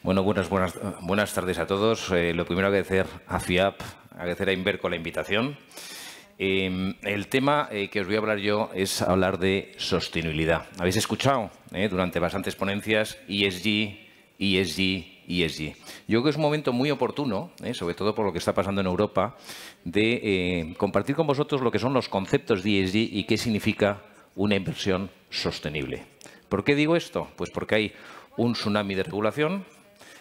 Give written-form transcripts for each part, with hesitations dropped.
Bueno, buenas tardes a todos. Lo primero, agradecer a FIAP, agradecer a Inverco la invitación. El tema que os voy a hablar yo es hablar de sostenibilidad. Habéis escuchado durante bastantes ponencias ESG, ESG, ESG. Yo creo que es un momento muy oportuno, sobre todo por lo que está pasando en Europa, de compartir con vosotros lo que son los conceptos de ESG y qué significa una inversión sostenible. ¿Por qué digo esto? Pues porque hay un tsunami de regulación.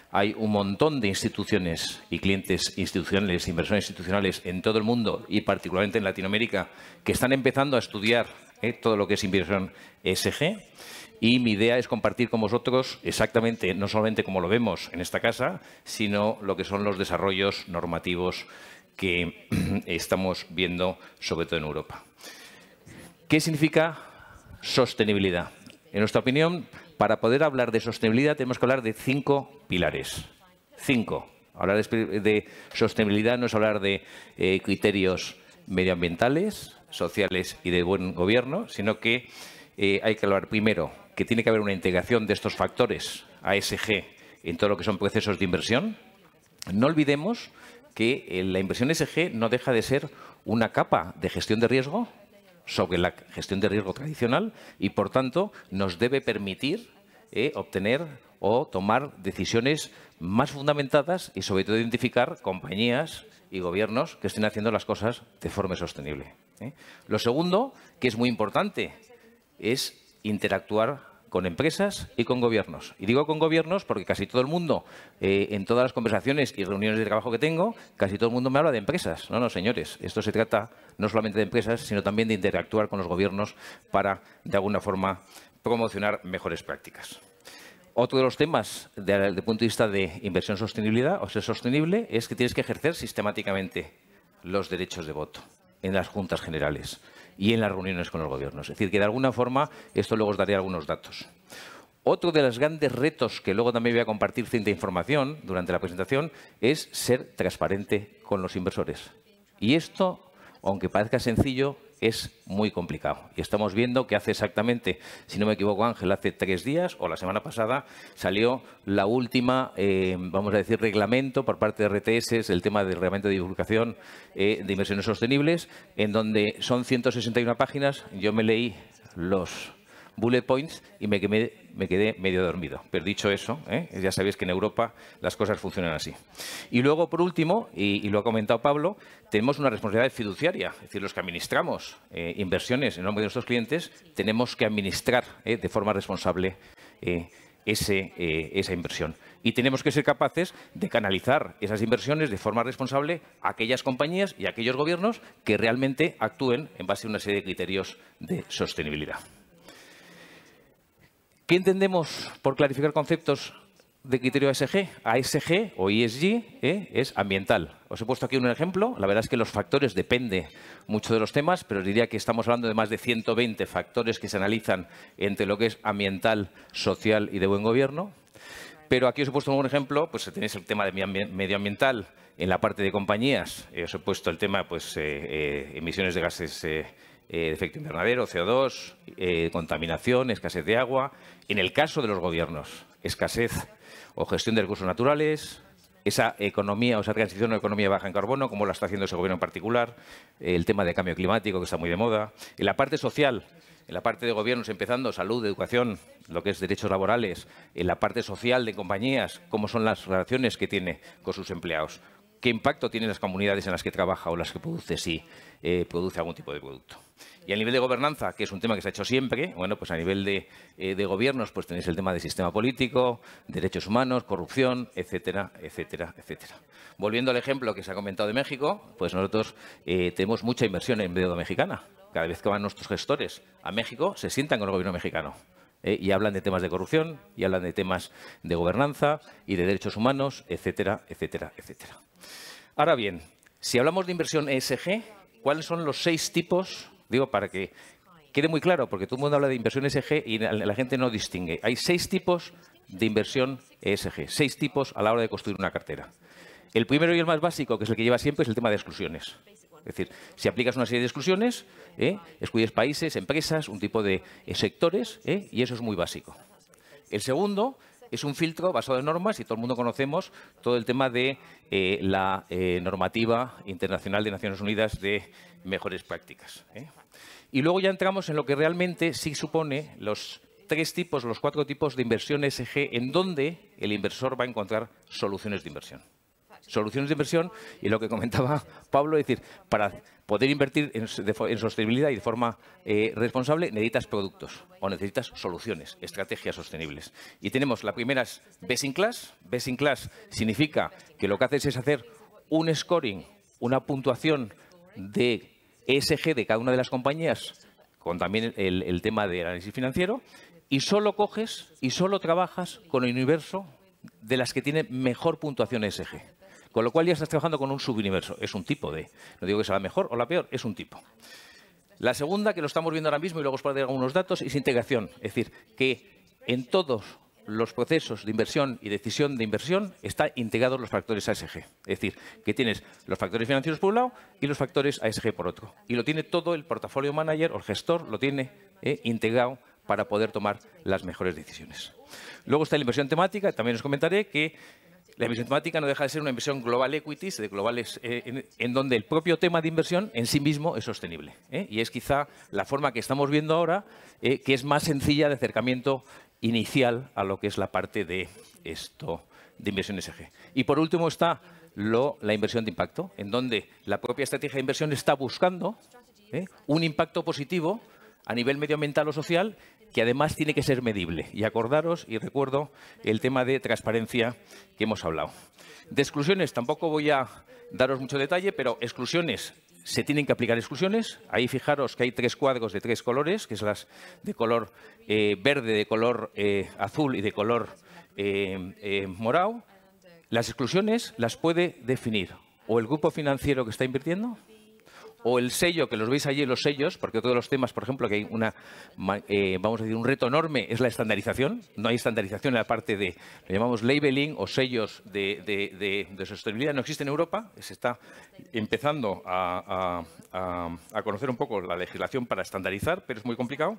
Hay un montón de instituciones y clientes institucionales, inversores institucionales en todo el mundo y particularmente en Latinoamérica que están empezando a estudiar todo lo que es inversión ESG. Y mi idea es compartir con vosotros exactamente, no solamente como lo vemos en esta casa, sino lo que son los desarrollos normativos que estamos viendo, sobre todo en Europa. ¿Qué significa sostenibilidad? En nuestra opinión, para poder hablar de sostenibilidad tenemos que hablar de 5 pilares. 5. Hablar de sostenibilidad no es hablar de criterios medioambientales, sociales y de buen gobierno, sino que hay que hablar primero que tiene que haber una integración de estos factores ESG en todo lo que son procesos de inversión. No olvidemos que la inversión ESG no deja de ser una capa de gestión de riesgo sobre la gestión de riesgo tradicional y, por tanto, nos debe permitir obtener o tomar decisiones más fundamentadas y, sobre todo, identificar compañías y gobiernos que estén haciendo las cosas de forma sostenible. Lo segundo, que es muy importante, es interactuar con empresas y con gobiernos. Y digo con gobiernos porque casi todo el mundo, en todas las conversaciones y reuniones de trabajo que tengo, casi todo el mundo me habla de empresas. No, señores, esto se trata no solamente de empresas, sino también de interactuar con los gobiernos para, de alguna forma, promocionar mejores prácticas. Otro de los temas, desde el punto de vista de inversión sostenibilidad o ser sostenible, es que tienes que ejercer sistemáticamente los derechos de voto en las juntas generales y en las reuniones con los gobiernos. Es decir, que de alguna forma, esto luego os daré algunos datos. Otro de los grandes retos que luego también voy a compartir cierta información durante la presentación es ser transparente con los inversores. Y esto, aunque parezca sencillo, es muy complicado. Y estamos viendo que hace exactamente, si no me equivoco, Ángel, hace 3 días o la semana pasada salió la última, vamos a decir, reglamento por parte de RTS, el tema del reglamento de divulgación de inversiones sostenibles, en donde son 161 páginas. Yo me leí los bullet points y me quedé medio dormido. Pero dicho eso, ya sabéis que en Europa las cosas funcionan así. Y luego, por último, y lo ha comentado Pablo, tenemos una responsabilidad fiduciaria. Es decir, los que administramos inversiones en nombre de nuestros clientes, tenemos que administrar de forma responsable esa inversión. Y tenemos que ser capaces de canalizar esas inversiones de forma responsable a aquellas compañías y a aquellos gobiernos que realmente actúen en base a una serie de criterios de sostenibilidad. ¿Qué entendemos por clarificar conceptos de criterio ESG? ESG o ESG es ambiental. Os he puesto aquí un ejemplo. La verdad es que los factores dependen mucho de los temas, pero os diría que estamos hablando de más de 120 factores que se analizan entre lo que es ambiental, social y de buen gobierno. Pero aquí os he puesto un ejemplo, pues tenéis el tema de medioambiental en la parte de compañías. Os he puesto el tema, pues, emisiones de gases de efecto invernadero, CO2, contaminación, escasez de agua. En el caso de los gobiernos, escasez o gestión de recursos naturales, esa economía o esa transición a una economía baja en carbono, como la está haciendo ese gobierno en particular, el tema de cambio climático, que está muy de moda. En la parte social, en la parte de gobiernos, empezando salud, educación, lo que es derechos laborales, en la parte social de compañías, cómo son las relaciones que tiene con sus empleados, qué impacto tienen las comunidades en las que trabaja o las que produce si produce algún tipo de producto. Y a nivel de gobernanza, que es un tema que se ha hecho siempre, bueno, pues a nivel de gobiernos, pues tenéis el tema del sistema político, derechos humanos, corrupción, etcétera, etcétera, etcétera. Volviendo al ejemplo que se ha comentado de México, pues nosotros tenemos mucha inversión en deuda mexicana. Cada vez que van nuestros gestores a México, se sientan con el gobierno mexicano y hablan de temas de corrupción, y hablan de temas de gobernanza y de derechos humanos, etcétera, etcétera, etcétera. Ahora bien, si hablamos de inversión ESG, ¿cuáles son los 6 tipos? Digo, para que quede muy claro, porque todo el mundo habla de inversión ESG y la gente no distingue. Hay 6 tipos de inversión ESG, 6 tipos a la hora de construir una cartera. El primero y el más básico, que es el que lleva siempre, es el tema de exclusiones. Es decir, si aplicas una serie de exclusiones, excluyes países, empresas, un tipo de sectores, y eso es muy básico. El segundo Es un filtro basado en normas y todo el mundo conocemos todo el tema de la normativa internacional de Naciones Unidas de mejores prácticas. Y luego ya entramos en lo que realmente sí supone los los 4 tipos de inversión ESG en donde el inversor va a encontrar soluciones de inversión. Soluciones de inversión y lo que comentaba Pablo, es decir, para poder invertir en sostenibilidad y de forma responsable necesitas productos o necesitas soluciones, estrategias sostenibles. Y tenemos la primera es Best in Class. Best in Class significa que lo que haces es hacer un scoring, una puntuación de ESG de cada una de las compañías con también el tema del análisis financiero y solo coges y solo trabajas con el universo de las que tienen mejor puntuación ESG. Con lo cual ya estás trabajando con un subuniverso. Es un tipo de, no digo que sea la mejor o la peor, es un tipo. La segunda, que lo estamos viendo ahora mismo y luego os pondré algunos datos, es integración. Es decir, que en todos los procesos de inversión y decisión de inversión están integrados los factores ASG. Es decir, que tienes los factores financieros por un lado y los factores ASG por otro. Y lo tiene todo el portafolio manager o el gestor, lo tiene integrado para poder tomar las mejores decisiones. Luego está la inversión temática. También os comentaré que la inversión temática no deja de ser una inversión global equities, de globales, en donde el propio tema de inversión en sí mismo es sostenible. Y es quizá la forma que estamos viendo ahora, que es más sencilla de acercamiento inicial a lo que es la parte de esto de inversión ESG. Y por último está la inversión de impacto, en donde la propia estrategia de inversión está buscando un impacto positivo a nivel medioambiental o social, que además tiene que ser medible. Y acordaros, y recuerdo, el tema de transparencia que hemos hablado. De exclusiones tampoco voy a daros mucho detalle, pero exclusiones, se tienen que aplicar exclusiones. Ahí fijaros que hay 3 cuadros de 3 colores, que es las de color verde, de color azul y de color morado. Las exclusiones las puede definir o el grupo financiero que está invirtiendo, o el sello, que los veis allí, los sellos, porque otro de los temas, por ejemplo, que hay vamos a decir, un reto enorme es la estandarización. No hay estandarización en la parte de, lo llamamos labeling o sellos de sostenibilidad. No existe en Europa. Se está empezando a conocer un poco la legislación para estandarizar, pero es muy complicado.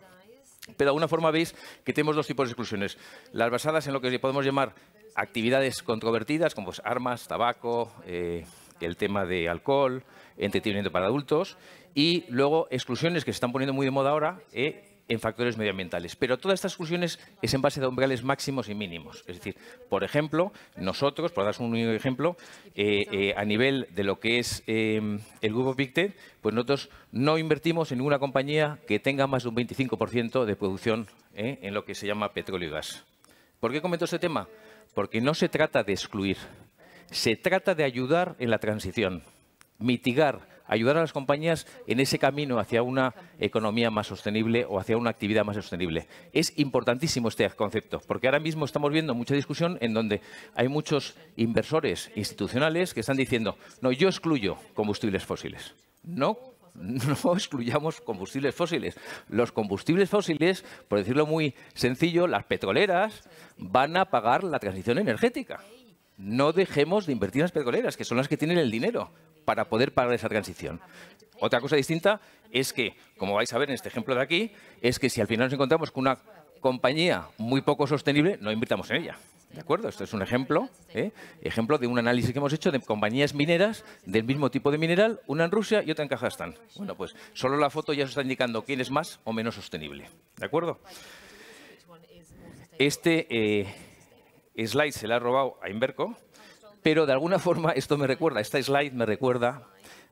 Pero de alguna forma veis que tenemos 2 tipos de exclusiones. Las basadas en lo que podemos llamar actividades controvertidas, como pues, armas, tabaco, el tema de alcohol, entretenimiento para adultos, y luego exclusiones que se están poniendo muy de moda ahora en factores medioambientales. Pero todas estas exclusiones es en base a umbrales máximos y mínimos. Es decir, por ejemplo, nosotros, por daros un único ejemplo, a nivel de lo que es el grupo Pictet, pues nosotros no invertimos en ninguna compañía que tenga más de un 25% de producción en lo que se llama petróleo y gas. ¿Por qué comento este tema? Porque no se trata de excluir, se trata de ayudar en la transición, mitigar, ayudar a las compañías en ese camino hacia una economía más sostenible o hacia una actividad más sostenible. Es importantísimo este concepto, porque ahora mismo estamos viendo mucha discusión en donde hay muchos inversores institucionales que están diciendo, no, yo excluyo combustibles fósiles. No excluyamos combustibles fósiles. Los combustibles fósiles, por decirlo muy sencillo, las petroleras van a pagar la transición energética. No dejemos de invertir en las petroleras, que son las que tienen el dinero para poder pagar esa transición. Otra cosa distinta es que, como vais a ver en este ejemplo de aquí, es que si al final nos encontramos con una compañía muy poco sostenible, no invirtamos en ella. ¿De acuerdo? Esto es un ejemplo, ejemplo de un análisis que hemos hecho de compañías mineras del mismo tipo de mineral, una en Rusia y otra en Kazajstán. Bueno, pues solo la foto ya os está indicando quién es más o menos sostenible. ¿De acuerdo? Este slide se le ha robado a Inverco, pero de alguna forma esto me recuerda, esta slide me recuerda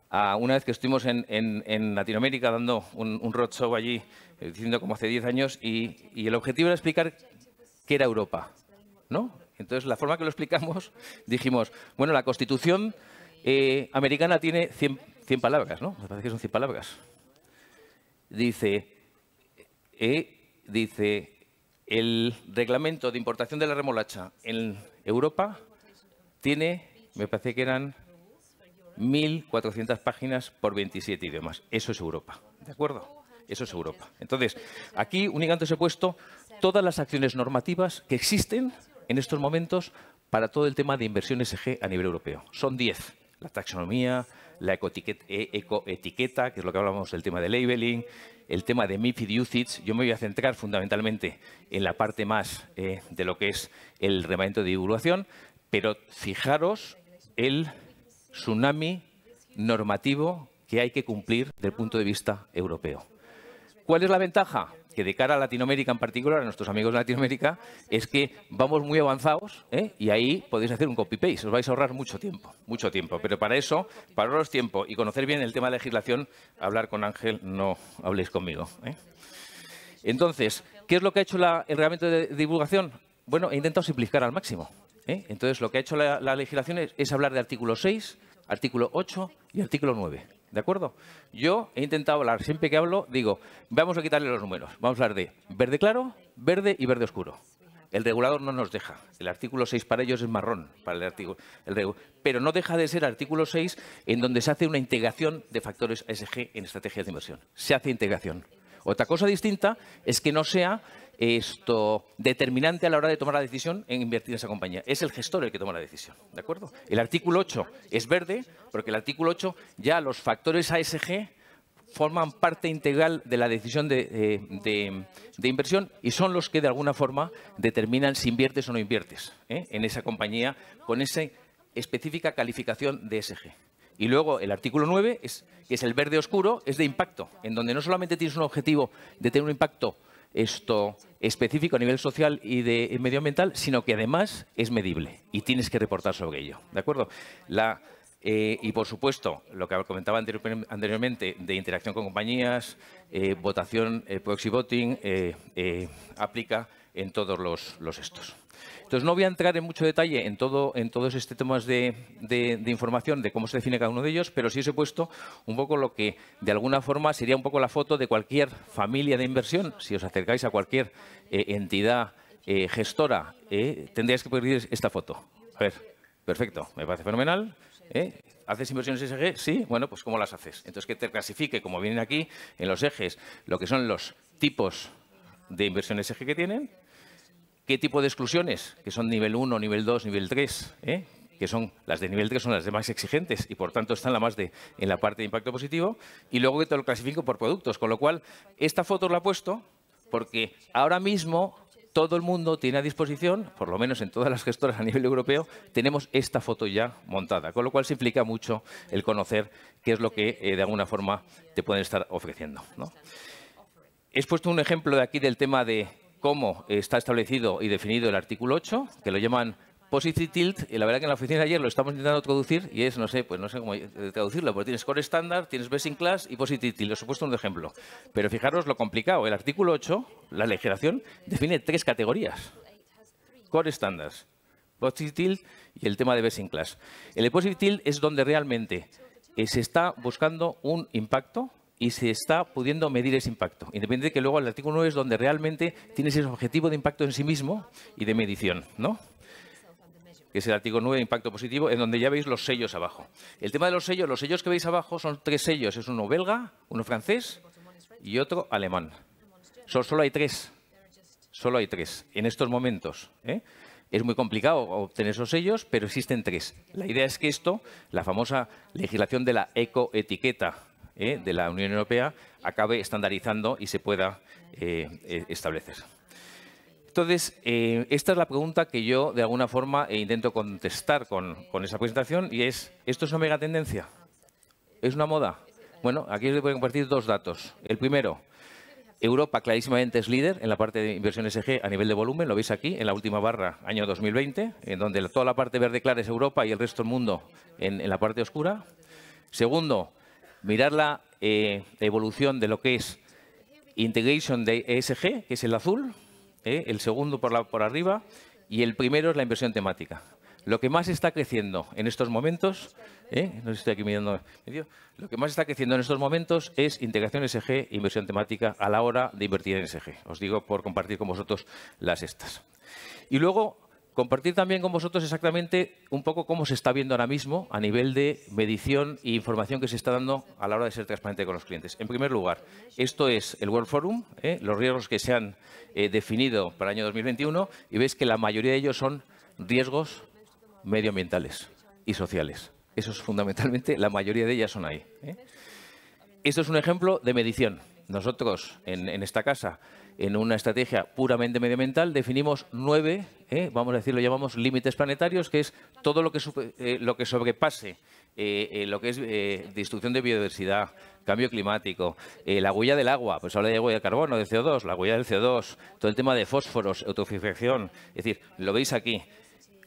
a una vez que estuvimos en Latinoamérica dando un roadshow allí, diciendo como hace 10 años, y el objetivo era explicar qué era Europa, ¿no? Entonces, la forma que lo explicamos, dijimos, bueno, la Constitución americana tiene 100 palabras, ¿no? Me parece que son 100 palabras. Dice, el reglamento de importación de la remolacha en Europa tiene, me parece que eran 1.400 páginas por 27 idiomas. Eso es Europa, ¿de acuerdo? Eso es Europa. Entonces, aquí únicamente os he puesto todas las acciones normativas que existen en estos momentos para todo el tema de inversión ESG a nivel europeo. Son 10. La taxonomía, la ecoetiqueta, que es lo que hablamos del tema de labeling, el tema de MiFID usage. Yo me voy a centrar fundamentalmente en la parte más de lo que es el reglamento de divulgación, pero fijaros el tsunami normativo que hay que cumplir desde el punto de vista europeo. ¿Cuál es la ventaja? Que de cara a Latinoamérica en particular, a nuestros amigos de Latinoamérica, es que vamos muy avanzados y ahí podéis hacer un copy-paste, os vais a ahorrar mucho tiempo. Pero para eso, para ahorraros tiempo y conocer bien el tema de legislación, hablar con Ángel, no habléis conmigo. Entonces, ¿qué es lo que ha hecho el reglamento de divulgación? Bueno, he intentado simplificar al máximo. Entonces, lo que ha hecho la legislación es hablar de artículo 6, artículo 8 y artículo 9. ¿De acuerdo? Yo he intentado hablar, siempre que hablo, digo, vamos a quitarle los números. Vamos a hablar de verde claro, verde y verde oscuro. El regulador no nos deja. El artículo 6 para ellos es marrón, para el artículo. Pero no deja de ser artículo 6 en donde se hace una integración de factores ESG en estrategias de inversión. Se hace integración. Otra cosa distinta es que no sea determinante a la hora de tomar la decisión en invertir en esa compañía. Es el gestor el que toma la decisión, ¿de acuerdo? El artículo 8 es verde porque el artículo 8 ya los factores ESG forman parte integral de la decisión de inversión y son los que de alguna forma determinan si inviertes o no inviertes en esa compañía con esa específica calificación de ESG. Y luego el artículo 9, que es el verde oscuro, es de impacto, en donde no solamente tienes un objetivo de tener un impacto específico a nivel social y de medioambiental, sino que además es medible y tienes que reportar sobre ello. ¿De acuerdo? Y, por supuesto, lo que comentaba anteriormente de interacción con compañías, votación, proxy voting, aplica en todos los estos. Entonces, no voy a entrar en mucho detalle en todos estos temas de información, de cómo se define cada uno de ellos, pero sí os he puesto un poco lo que, de alguna forma, sería un poco la foto de cualquier familia de inversión. Si os acercáis a cualquier entidad gestora, tendríais que pedir esta foto. A ver, perfecto, me parece fenomenal. ¿Haces inversiones ESG? Sí. Bueno, pues ¿cómo las haces? Entonces, que te clasifique, como vienen aquí, en los ejes, lo que son los tipos de inversión ESG que tienen. ¿Qué tipo de exclusiones? Que son nivel 1, nivel 2, nivel 3, que son las de nivel 3 son las de más exigentes y, por tanto, están en la parte de impacto positivo. Y luego que te lo clasifico por productos. Con lo cual, esta foto la he puesto porque ahora mismo todo el mundo tiene a disposición, por lo menos en todas las gestoras a nivel europeo, tenemos esta foto ya montada. Con lo cual, se implica mucho el conocer qué es lo que, de alguna forma, te pueden estar ofreciendo, ¿no? He puesto un ejemplo de aquí del tema de cómo está establecido y definido el artículo 8, que lo llaman Positive Tilt, y la verdad que en la oficina de ayer lo estamos intentando traducir y es, no sé cómo traducirlo, porque tienes Core Standard, tienes Best in Class y Positive Tilt. Os he puesto un ejemplo. Pero fijaros lo complicado. El artículo 8, la legislación, define 3 categorías. Core Standards, Positive Tilt y el tema de Best in Class. El Positive Tilt es donde realmente se está buscando un impacto y se está pudiendo medir ese impacto. Independiente de que luego el artículo 9 es donde realmente tienes ese objetivo de impacto en sí mismo y de medición, ¿no? Que es el artículo 9 de impacto positivo, en donde ya veis los sellos abajo. El tema de los sellos que veis abajo son 3 sellos. Es uno belga, uno francés y otro alemán. Solo hay 3. Solo hay 3 en estos momentos. Es muy complicado obtener esos sellos, pero existen 3. La idea es que esto, la famosa legislación de la ecoetiqueta, de la Unión Europea, acabe estandarizando y se pueda establecer. Entonces, esta es la pregunta que yo, de alguna forma, intento contestar con esa presentación y es, ¿esto es una megatendencia? ¿Es una moda? Bueno, aquí os voy a compartir 2 datos. El primero, Europa clarísimamente es líder en la parte de inversión ESG a nivel de volumen, lo veis aquí, en la última barra, año 2020, en donde toda la parte verde clara es Europa y el resto del mundo en la parte oscura. Segundo, mirar la evolución de lo que es Integration de ESG, que es el azul, el segundo por arriba, y el primero es la inversión temática. Lo que más está creciendo en estos momentos, no sé si estoy aquí mirando, lo que más está creciendo en estos momentos es integración ESG e inversión temática a la hora de invertir en ESG. Os digo por compartir con vosotros las estas. Y luego, compartir también con vosotros exactamente un poco cómo se está viendo ahora mismo a nivel de medición e información que se está dando a la hora de ser transparente con los clientes. En primer lugar, esto es el World Forum, los riesgos que se han definido para el año 2021 y veis que la mayoría de ellos son riesgos medioambientales y sociales. Eso es fundamentalmente, la mayoría de ellas son ahí. Esto es un ejemplo de medición. Nosotros, en esta casa, en una estrategia puramente medioambiental, definimos 9, vamos a decir, lo llamamos límites planetarios, que es todo lo que sobrepase lo que es destrucción de biodiversidad, cambio climático, la huella del agua, pues habla de huella de carbono, de CO2, la huella del CO2, todo el tema de fósforos, eutrofización, es decir, lo veis aquí.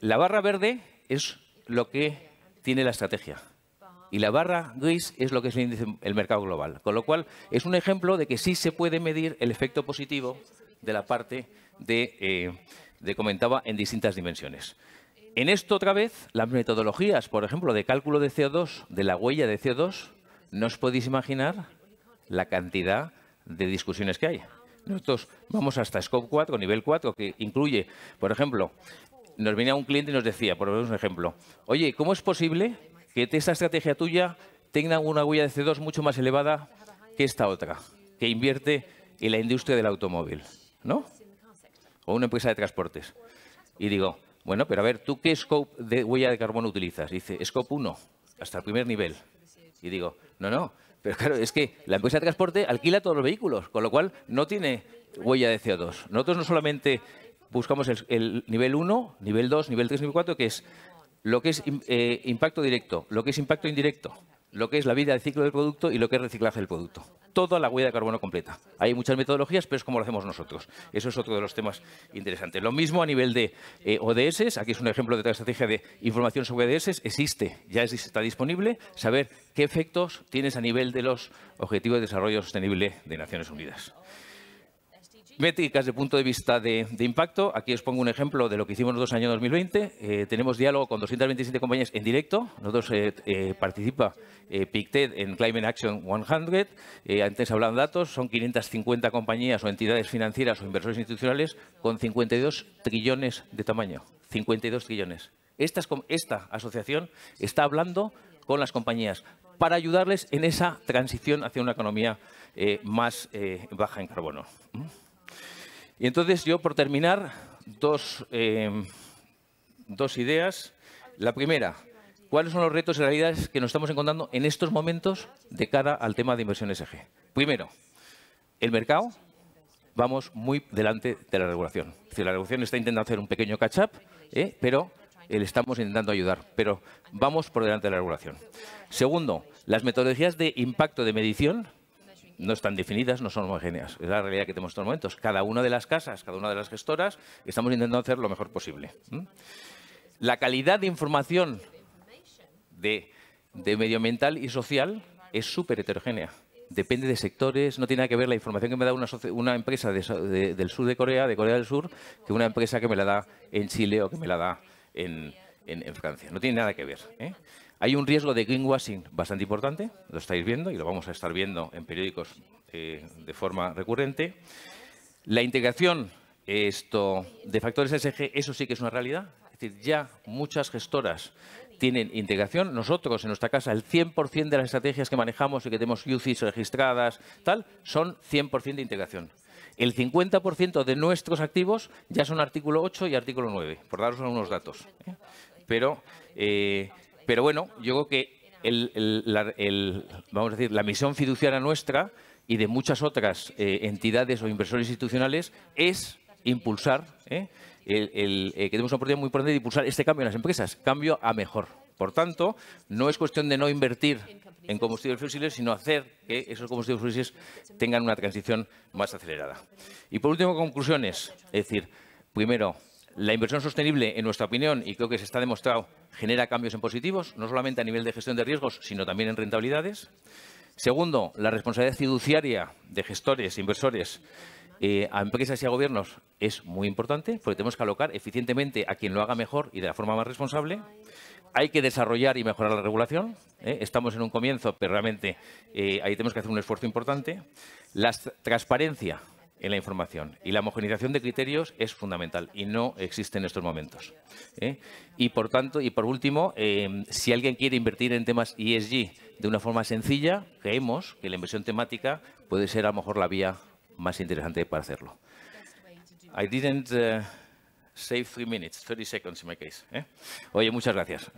La barra verde es lo que tiene la estrategia. Y la barra gris es lo que es el mercado global. Con lo cual, es un ejemplo de que sí se puede medir el efecto positivo de la parte de comentaba, en distintas dimensiones. En esto, otra vez, las metodologías, por ejemplo, de cálculo de CO2, de la huella de CO2, no os podéis imaginar la cantidad de discusiones que hay. Nosotros vamos hasta Scope 4, nivel 4, que incluye, por ejemplo, nos venía un cliente y nos decía, por ejemplo, un ejemplo, oye, ¿cómo es posible que esta estrategia tuya tenga una huella de CO2 mucho más elevada que esta otra, que invierte en la industria del automóvil, ¿no? O una empresa de transportes? Y digo, bueno, pero a ver, ¿tú qué scope de huella de carbono utilizas? Dice, scope 1, hasta el primer nivel. Y digo, no, pero claro, es que la empresa de transporte alquila todos los vehículos, con lo cual no tiene huella de CO2. Nosotros no solamente buscamos el nivel 1, nivel 2, nivel 3, nivel 4, que es lo que es impacto directo, lo que es impacto indirecto, lo que es la vida del ciclo del producto y lo que es reciclaje del producto. Toda la huella de carbono completa. Hay muchas metodologías, pero es como lo hacemos nosotros. Eso es otro de los temas interesantes. Lo mismo a nivel de ODS. Aquí es un ejemplo de otra estrategia de información sobre ODS. Existe, ya está disponible, saber qué efectos tienes a nivel de los Objetivos de Desarrollo Sostenible de Naciones Unidas. Métricas de punto de vista de impacto. Aquí os pongo un ejemplo de lo que hicimos nosotros en el año 2020. Tenemos diálogo con 227 compañías en directo. Nosotros participa PICTED en Climate Action 100. Antes hablaban de datos. Son 550 compañías o entidades financieras o inversores institucionales con 52 trillones de tamaño. 52 trillones. Esta asociación está hablando con las compañías para ayudarles en esa transición hacia una economía más baja en carbono. Y entonces yo, por terminar, dos ideas. La primera, ¿cuáles son los retos y realidades que nos estamos encontrando en estos momentos de cara al tema de inversión ESG? Primero, el mercado. Vamos muy delante de la regulación. Es decir, la regulación está intentando hacer un pequeño catch-up, pero le estamos intentando ayudar. Pero vamos por delante de la regulación. Segundo, las metodologías de impacto de medición no están definidas, no son homogéneas. Es la realidad que tenemos en estos momentos. Cada una de las casas, cada una de las gestoras, estamos intentando hacer lo mejor posible. La calidad de información de medioambiental y social es súper heterogénea. Depende de sectores, no tiene nada que ver la información que me da una empresa del sur de Corea del Sur, que una empresa que me la da en Chile o que me la da en Francia. No tiene nada que ver. Hay un riesgo de greenwashing bastante importante, lo estáis viendo y lo vamos a estar viendo en periódicos de forma recurrente. La integración de factores ESG, eso sí que es una realidad. Es decir, ya muchas gestoras tienen integración. Nosotros, en nuestra casa, el 100% de las estrategias que manejamos y que tenemos UCITS registradas, son 100% de integración. El 50% de nuestros activos ya son artículo 8 y artículo 9, por daros algunos datos. Pero bueno, yo creo que vamos a decir, la misión fiduciaria nuestra y de muchas otras entidades o inversores institucionales es impulsar, que tenemos una oportunidad muy importante de impulsar este cambio en las empresas, cambio a mejor. Por tanto, no es cuestión de no invertir en combustibles fósiles, sino hacer que esos combustibles fósiles tengan una transición más acelerada. Y por último, conclusiones. Es decir, primero, la inversión sostenible, en nuestra opinión, y creo que se está demostrado, genera cambios en positivos, no solamente a nivel de gestión de riesgos, sino también en rentabilidades. Segundo, la responsabilidad fiduciaria de gestores, inversores, a empresas y a gobiernos es muy importante, porque tenemos que alocar eficientemente a quien lo haga mejor y de la forma más responsable. Hay que desarrollar y mejorar la regulación. Estamos en un comienzo, pero realmente ahí tenemos que hacer un esfuerzo importante. La transparencia en la información y la homogeneización de criterios es fundamental y no existe en estos momentos. Y por tanto, y por último, si alguien quiere invertir en temas ESG de una forma sencilla, creemos que la inversión temática puede ser a lo mejor la vía más interesante para hacerlo. I didn't save 3 minutes, 30 seconds in my case. Oye, muchas gracias.